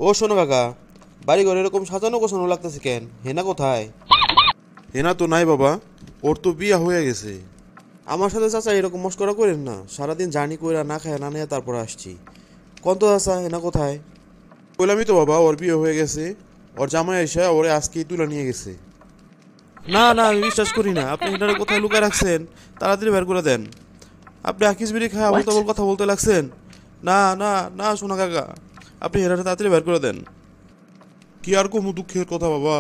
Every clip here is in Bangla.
ও শোনো কাকা, বাড়ি ঘর এরকম সাজানো গোছানো লাগতেছে কেন? হেনা কোথায়? হেনা তো নাই বাবা, ওর তো বিয়া হয়ে গেছে। আমার সাথে চাচা এরকম মস্করা করেন না, সারাদিন জার্নি কইরা না খায় না নিয়ে তারপর আসছি। কোন তো চাচা, হেনা কোথায়? বললামই তো বাবা, ওর বিয়ে হয়ে গেছে। ওর জামাই এসে ওরে আজকেই তুলে নিয়ে গেছে। না না, আমি বিশ্বাস করি না। আপনি হেনারে কোথায় লুকায় রাখছেন? তাড়াতাড়ি বের করে দেন। আপনি আকিস বিড়ি খায় আবল What? তাবল কথা বলতে লাগছেন। না না না, শোনা কাকা, আপনি হেনারে তাড়াতাড়ি বের করে দেন। কি আর কমু দুঃখের কথা বাবা,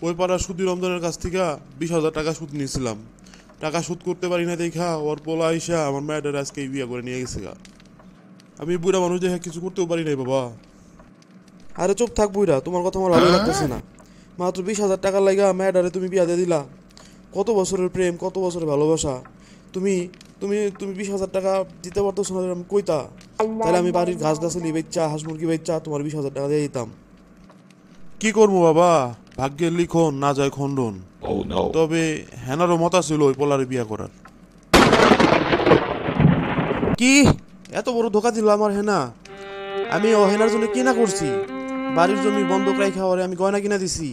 ওই পাড়ার সুদি রমজানের কাছ থেকে 20,000 টাকা সুদ নিয়েছিলাম। টাকা শোধ করতে পারি না দেখা ওর পোলা আইসা আমার মেয়েটার আজকে বিয়ে করে নিয়ে গেছে গা। আমি বুড়া মানুষ দেখে কিছু করতেও পারি নাই বাবা। আরে চুপ থাক বুইরা, তোমার কথা আমার ভালো লাগতেছে না। মাত্র 20,000 টাকার লাগা মেয়েটারে তুমি বিয়া দিয়ে দিলা। কত বছরের প্রেম, কত বছরের ভালোবাসা। তুমি তুমি তুমি 20,000 টাকা দিতে পারতো না, আমি কইতা। তাহলে আমি বাড়ির ঘাস গাছালি বেচা, হাঁস মুরগি বেচা তোমার 20,000 টাকা দিয়ে দিতাম। কি করবো বাবা, ভাগ্যের লিখন না যায় খণ্ডন। Oh no. তবে হেনারও মত ছিল ওই পোলারে বিয়া করার। কি এত বড় ধোকা দিল আমার হেনা? আমি ও হেনার জন্য কি না করছি? বাড়ির জমি বন্ধক রাখা ওরে আমি গয়না কিনা দিছি,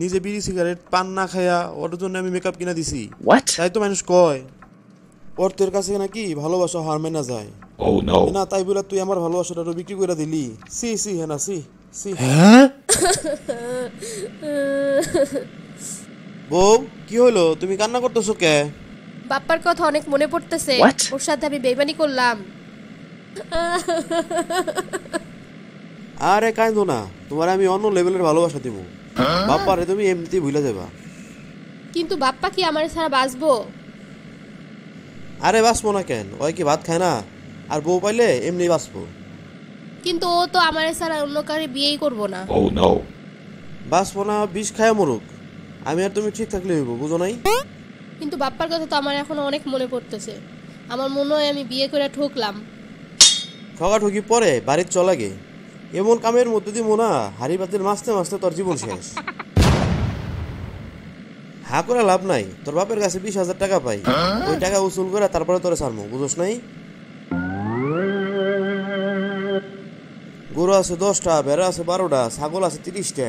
নিজে বিড়ি সিগারেট পান না খায়া ওর জন্য আমি মেকআপ কিনা দিছি। What? তাই তো মানুষ কয় অর্থের কাছে নাকি ভালোবাসা হার মেনা যায়। Oh no. হেনা, তাই বলে তুই আমার ভালোবাসাটা বিক্রি করে দিলি? সি সি হেনা, সি সি। বউ, কি হলো? তুমি কান্না করতেছো কে? বাপ্পার কথা অনেক মনে পড়তেছে। What? ওর সাথে আমি বেইমানি করলাম। আরে কাইন্দো না, তোমার আমি অন্য লেভেলের ভালোবাসা দিব। বাপ্পারে তুমি এমনিতেই ভুলে যাবা। কিন্তু বাপ্পা কি আমার ছাড়া বাঁচবো? আরে বাঁচবো না কেন? ওই কি ভাত খায় না? আর বউ পাইলে এমনি বাঁচবো। কিন্তু ও তো আমার ছাড়া অন্য কারে বিয়েই করবো না। Oh no. বাঁচবো না, বিষ খায় মরুক। আমি আর তুমি ঠিক থাকলে হইব, বুঝো নাই? কিন্তু বাপ্পার কথা তো আমার এখনো অনেক মনে পড়তেছে। আমার মনে হয় আমি বিয়ে করে ঠকলাম। ঠকাঠকি পরে বাড়ির চলাগে, এমন কামের মধ্যে দিব না হাড়ি পাতিল মাছতে মাছতে তোর জীবন শেষ। হা করে লাভ নাই, তোর বাপের কাছে 20,000 টাকা পাই, ওই টাকা উসুল করে তারপরে তোরে ছাড়মু, বুঝোস নাই? গরু আছে 10টা, ভেড়া আছে 12টা, ছাগল আছে 30টা,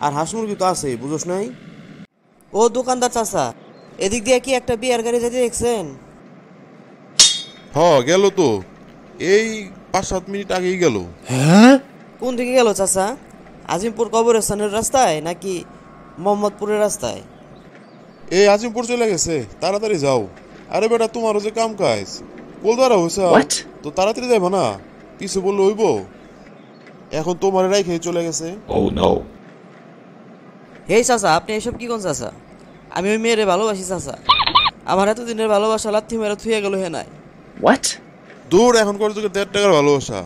আর হাঁস মুরগি তো আছেই, বুঝোস নাই? ও দোকানদার চাচা, এদিক দিয়ে কি একটা বিয়ার গাড়ি যেতে দেখছেন? হ গেল তো, এই 5-7 মিনিট আগেই গেল। কোন দিকে গেল চাচা? আজিমপুর কবরস্থানের রাস্তায় নাকি মোহাম্মদপুরের রাস্তায়? এই আজিমপুর চলে গেছে, তাড়াতাড়ি যাও। আরে বেটা, তোমারও যে কাম কাজ কোলদারা হয়েছে, What? তো তাড়াতাড়ি যাইবা না, কিছু বললে হইব। এখন তোমার রাইখে চলে গেছে। Oh no. হেই চাচা, আপনি এসব কি কোন চাচা? আমি ওই মেয়েরে ভালোবাসি চাচা। আমার এতদিনের ভালোবাসা লাথি মেরে থুয়ে গেল হে নাই। What? দূর, এখন করে তোকে 1.5 টাকার ভালোবাসা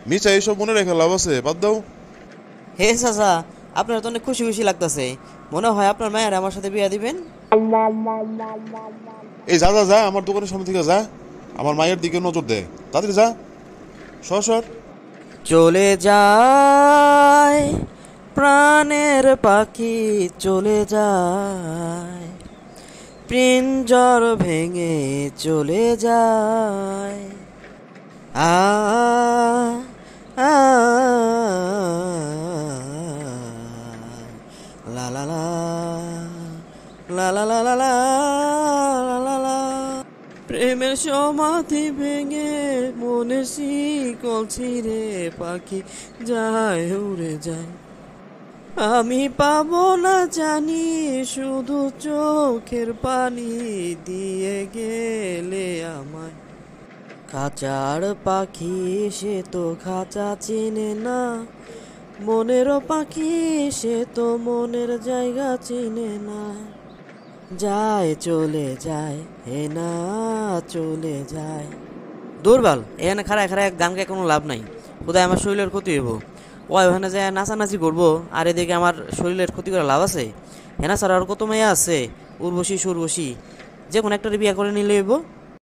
মিছা এইসব মনে রেখে লাভ আছে? বাদ দাও। হে চাচা, আপনার তো অনেক খুশি খুশি লাগতেছে। মনে হয় আপনার মায়ের আমার সাথে বিয়ে দিবেন। এই যা যা যা, আমার দোকানের সামনে থেকে যা, আমার মায়ের দিকে নজর দে, তাড়াতাড়ি যা, সর সর। চলে যায় প্রাণের পাখি, চলে যায় পিঞ্জর ভেঙে, চলে যায়। আ আ লা লা লা লা লা লা লা লা লা লা। প্রেমের সমাধি ভেঙে মনে শিকল ছিঁড়ে পাখি যায় উড়ে যায়। আমি পাবো না জানি, শুধু চোখের পানি দিয়ে গেলে আমায়। খাঁচার পাখি সে তো খাঁচা চিনে না, মনেরও পাখি সে তো মনের জায়গা চিনে না। যায় চলে যায়, হে না চলে যায়। দুর্বল এখানে খাড়ায় খাড়ায় গান গায়ে কোনো লাভ নাই, কোথায় আমার শরীরের ক্ষতি হইব। ওখানে যায় নাচানাচি করবো, আর এদিকে আমার শরীরের ক্ষতি করে লাভ আছে? হেনা ছাড়া আর কত মেয়ে আছে, উর্বশী সুরবশী, যে কোনো একটা বিয়ে করে নিলে হইব।